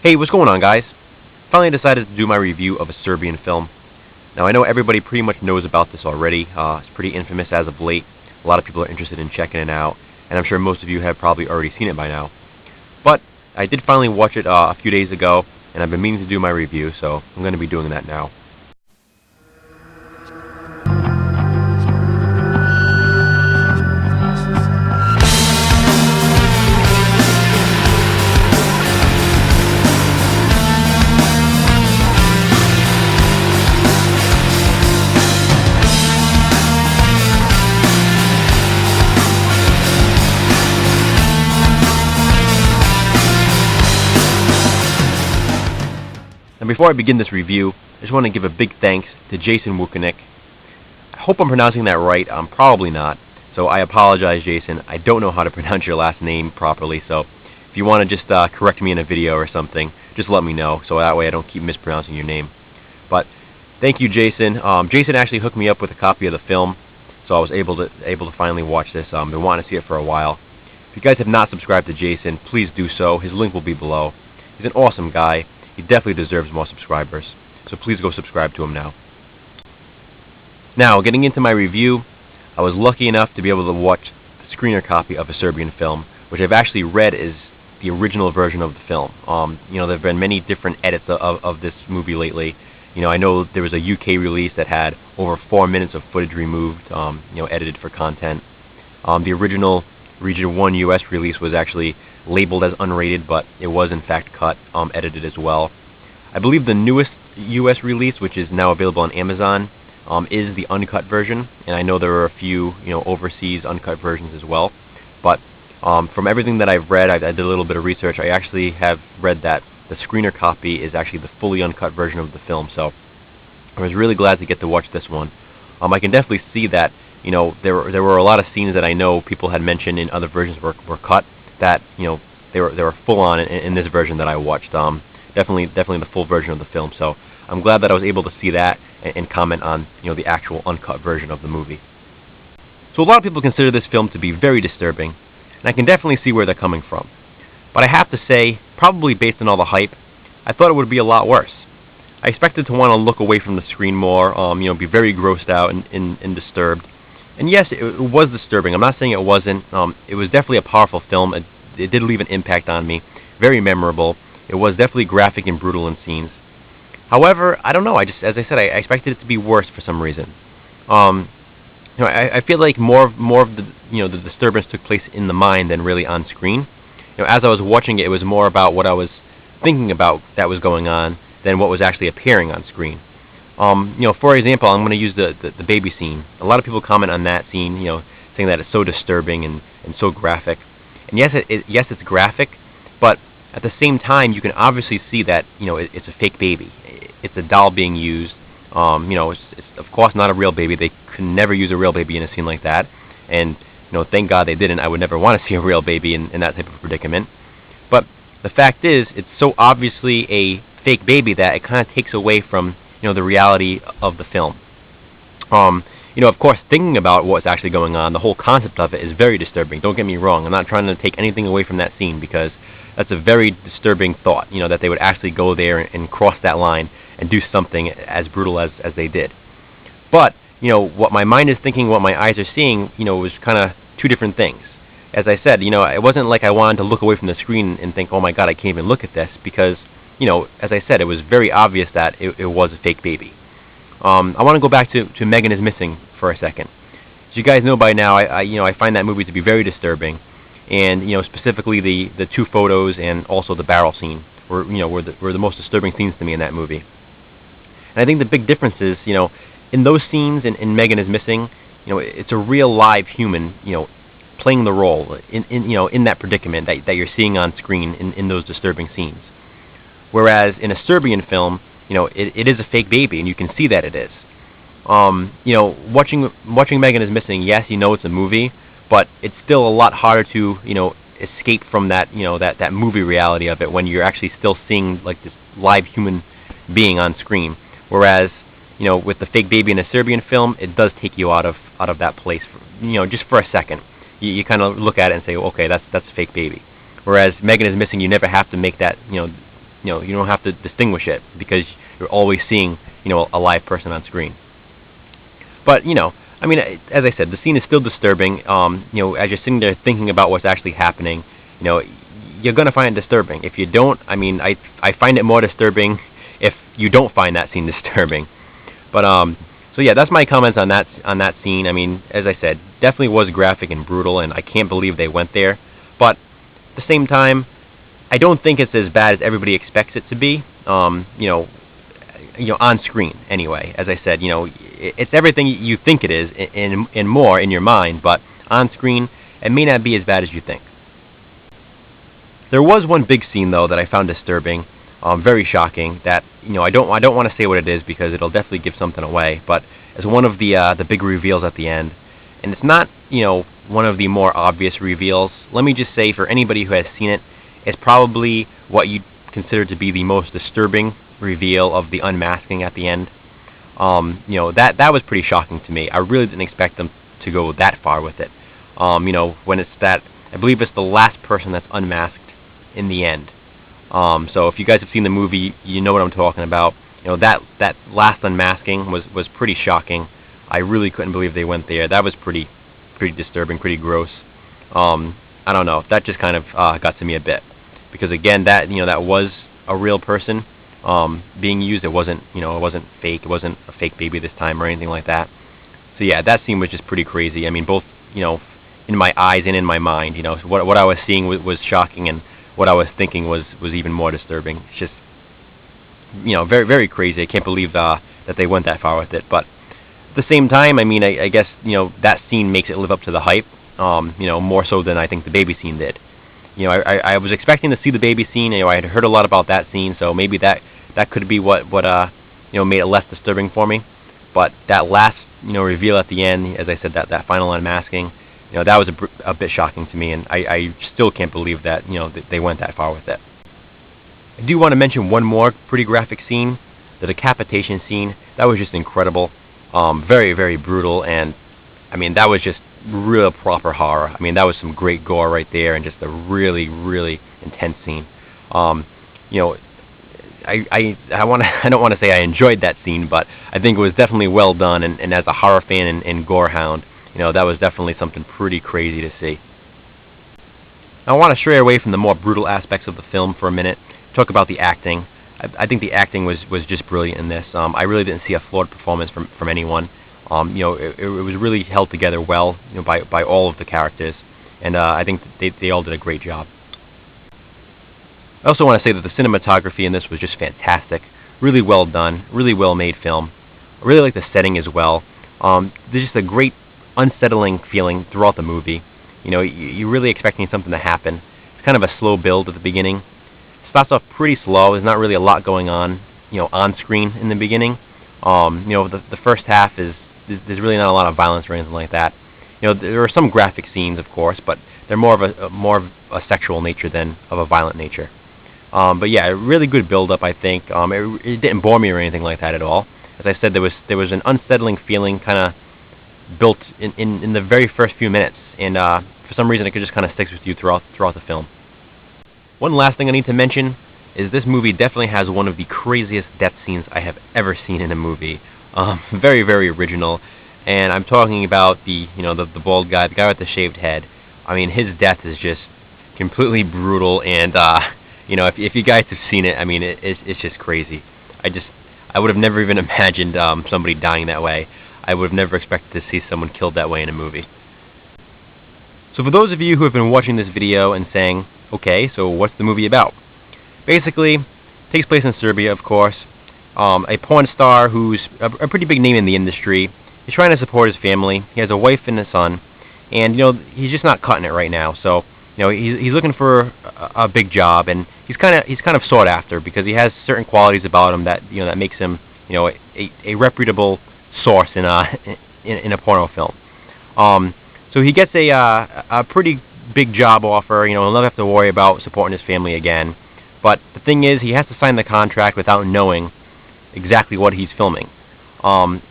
Hey, what's going on, guys? Finally decided to do my review of A Serbian Film. Now, I know everybody pretty much knows about this already. It's pretty infamous as of late. A lot of people are interested in checking it out, and I'm sure most of you have probably already seen it by now. But I did finally watch it a few days ago, and I've been meaning to do my review, so I'm going to be doing that now. And before I begin this review, I just want to give a big thanks to Jason Wukanik. I hope I'm pronouncing that right. I'm probably not, so I apologize, Jason. I don't know how to pronounce your last name properly, so if you want to just correct me in a video or something, just let me know, so that way I don't keep mispronouncing your name. But thank you, Jason. Jason actually hooked me up with a copy of the film, so I was able to finally watch this. Been wanting to see it for a while. If you guys have not subscribed to Jason, please do so. His link will be below. He's an awesome guy. He definitely deserves more subscribers, so please go subscribe to him now. Now, getting into my review, I was lucky enough to be able to watch the screener copy of A Serbian Film, which I've actually read is the original version of the film. There have been many different edits of this movie lately. I know there was a UK release that had over 4 minutes of footage removed, edited for content. The original Region 1 US release was actually labeled as unrated, but it was in fact cut, edited as well. I believe the newest US release, which is now available on Amazon, is the uncut version, and I know there are a few overseas uncut versions as well. But from everything that I've read, I did a little bit of research. I actually have read that the screener copy is actually the fully uncut version of the film, so I was really glad to get to watch this one. I can definitely see that there were a lot of scenes that I know people had mentioned in other versions were cut, that they were full on in this version that I watched. Definitely the full version of the film. So I'm glad that I was able to see that and comment on the actual uncut version of the movie. So a lot of people consider this film to be very disturbing, and I can definitely see where they're coming from. But I have to say, probably based on all the hype, I thought it would be a lot worse. I expected to want to look away from the screen more, be very grossed out and disturbed. And yes, it was disturbing. I'm not saying it wasn't. It was definitely a powerful film. It did leave an impact on me. Very memorable. It was definitely graphic and brutal in scenes. However, I don't know. As I said, I expected it to be worse for some reason. I feel like more of the disturbance took place in the mind than really on screen. As I was watching it, it was more about what I was thinking about that was going on than what was actually appearing on screen. For example, I'm going to use the baby scene. A lot of people comment on that scene, saying that it's so disturbing and so graphic. And yes, it's graphic, but at the same time, you can obviously see that it's a fake baby. It's a doll being used. It's of course not a real baby. They could never use a real baby in a scene like that. And thank God they didn't. I would never want to see a real baby in that type of predicament. But the fact is, it's so obviously a fake baby that it kind of takes away from the reality of the film. Of course, thinking about what's actually going on, the whole concept of it is very disturbing. Don't get me wrong. I'm not trying to take anything away from that scene, because that's a very disturbing thought, that they would actually go there and cross that line and do something as brutal as they did. But, what my mind is thinking, what my eyes are seeing, was kind of two different things. As I said, it wasn't like I wanted to look away from the screen and think, oh my God, I can't even look at this, because as I said, it was very obvious that it was a fake baby. I want to go back to Megan is Missing for a second. As you guys know by now, I find that movie to be very disturbing, and specifically the two photos and also the barrel scene were the most disturbing scenes to me in that movie. And I think the big difference is, in those scenes in Megan is Missing, it's a real live human, playing the role in that predicament that you're seeing on screen in those disturbing scenes. Whereas in a Serbian film, it is a fake baby, and you can see that it is. Watching Megan is Missing, yes, it's a movie, but it's still a lot harder to, escape from that, that movie reality of it when you're actually still seeing like this live human being on screen. Whereas, with the fake baby in a Serbian film, it does take you out of that place, just for a second. You kind of look at it and say, okay, that's a fake baby. Whereas Megan is Missing, you never have to make that, you don't have to distinguish it because you're always seeing, a live person on screen. But, I mean, as I said, the scene is still disturbing. As you're sitting there thinking about what's actually happening, you're going to find it disturbing. If you don't, I mean, I find it more disturbing if you don't find that scene disturbing. But, so yeah, that's my comments on that scene. I mean, as I said, definitely was graphic and brutal, and I can't believe they went there. But at the same time, I don't think it's as bad as everybody expects it to be. On screen anyway. As I said, it's everything you think it is, and more in your mind. But on screen, it may not be as bad as you think. There was one big scene though that I found disturbing, very shocking. That I don't want to say what it is because it'll definitely give something away. But it's one of the big reveals at the end, and it's not one of the more obvious reveals. Let me just say, for anybody who has seen it, it's probably what you'd consider to be the most disturbing reveal of the unmasking at the end. That was pretty shocking to me. I really didn't expect them to go that far with it. When it's that, I believe it's the last person that's unmasked in the end. So if you guys have seen the movie, you know what I'm talking about. That last unmasking was pretty shocking. I really couldn't believe they went there. That was pretty disturbing, pretty gross. I don't know. That just kind of got to me a bit, because again, that was a real person being used. It wasn't fake. It wasn't a fake baby this time or anything like that. So yeah, that scene was just pretty crazy. I mean, both in my eyes and in my mind. What I was seeing was shocking, and what I was thinking was even more disturbing. It's just very, very crazy. I can't believe that they went that far with it. But at the same time, I mean, I guess that scene makes it live up to the hype. More so than I think the baby scene did. I was expecting to see the baby scene. I had heard a lot about that scene, so maybe that could be what made it less disturbing for me. But that last reveal at the end, as I said, that final unmasking, that was a bit shocking to me, and I still can't believe that that they went that far with it. I do want to mention one more pretty graphic scene, the decapitation scene. That was just incredible, very, very brutal, and I mean, that was just real proper horror. I mean, that was some great gore right there, and just a really, really intense scene. I don't want to say I enjoyed that scene, but I think it was definitely well done, and as a horror fan and gore hound, that was definitely something pretty crazy to see. Now, I want to stray away from the more brutal aspects of the film for a minute, talk about the acting. I think the acting was just brilliant in this. I really didn't see a flawed performance from anyone. It was really held together well, by all of the characters, and I think they all did a great job. I also want to say that the cinematography in this was just fantastic, really well done, really well made film. I really like the setting as well. There's just a great unsettling feeling throughout the movie. You're really expecting something to happen. It's kind of a slow build at the beginning. It starts off pretty slow. There's not really a lot going on, on screen in the beginning. The first half there's really not a lot of violence or anything like that. There are some graphic scenes, of course, but they're more of a sexual nature than of a violent nature. But yeah, a really good build-up, I think. It didn't bore me or anything like that at all. As I said, there was an unsettling feeling kind of built in the very first few minutes, and for some reason it just kind of sticks with you throughout the film. One last thing I need to mention is this movie definitely has one of the craziest death scenes I have ever seen in a movie. Very, very original, and I'm talking about the bald guy, the guy with the shaved head. I mean, his death is just completely brutal, and if you guys have seen it, I mean, it's just crazy. I would have never even imagined somebody dying that way. I would have never expected to see someone killed that way in a movie. So for those of you who have been watching this video and saying, okay, so what's the movie about? Basically, it takes place in Serbia, of course. A porn star who's a pretty big name in the industry. He's trying to support his family. He has a wife and a son, and he's just not cutting it right now. So he's looking for a big job, and he's kind of sought after because he has certain qualities about him that that makes him a reputable source in a porno film. So he gets a pretty big job offer. He'll never have to worry about supporting his family again. But the thing is, he has to sign the contract without knowing exactly what he's filming. And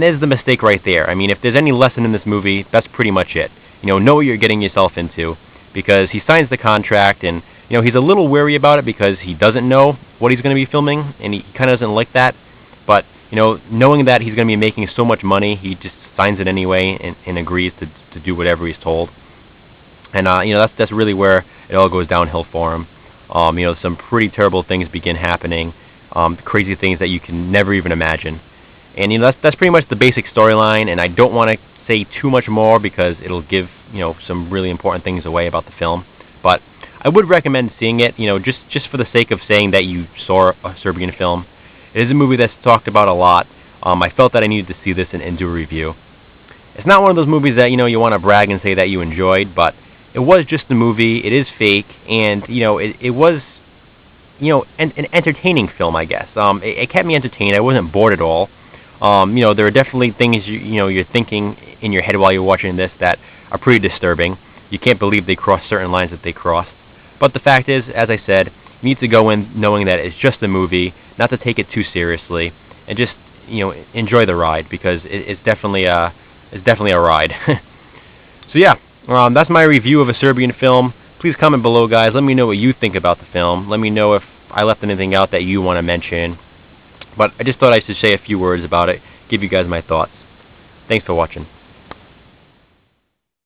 there's the mistake right there. I mean, if there's any lesson in this movie, that's pretty much it. Know what you're getting yourself into, because he signs the contract, and You know, he's a little wary about it because he doesn't know what he's going to be filming, and he kind of doesn't like that. But, you know, knowing that he's going to be making so much money, he just signs it anyway and agrees to do whatever he's told. And, you know, that's really where it all goes downhill for him. You know, some pretty terrible things begin happening, crazy things that you can never even imagine. And, you know, that's pretty much the basic storyline, and I don't want to say too much more because it'll give, you know, some really important things away about the film. But I would recommend seeing it, you know, just for the sake of saying that you saw a Serbian film. It is a movie that's talked about a lot. I felt that I needed to see this and do a review. It's not one of those movies that, you know, you want to brag and say that you enjoyed, but it was just a movie. It is fake, and, you know, it was, you know, an entertaining film, I guess. It kept me entertained. I wasn't bored at all. You know, there are definitely things, you know, you're thinking in your head while you're watching this that are pretty disturbing. You can't believe they crossed certain lines that they crossed. But the fact is, as I said, you need to go in knowing that it's just a movie, not to take it too seriously, and just, you know, enjoy the ride, because it's definitely a ride. So yeah, that's my review of A Serbian Film. Please comment below, guys. Let me know what you think about the film. Let me know if I left anything out that you want to mention. But I just thought I should say a few words about it, give you guys my thoughts. Thanks for watching.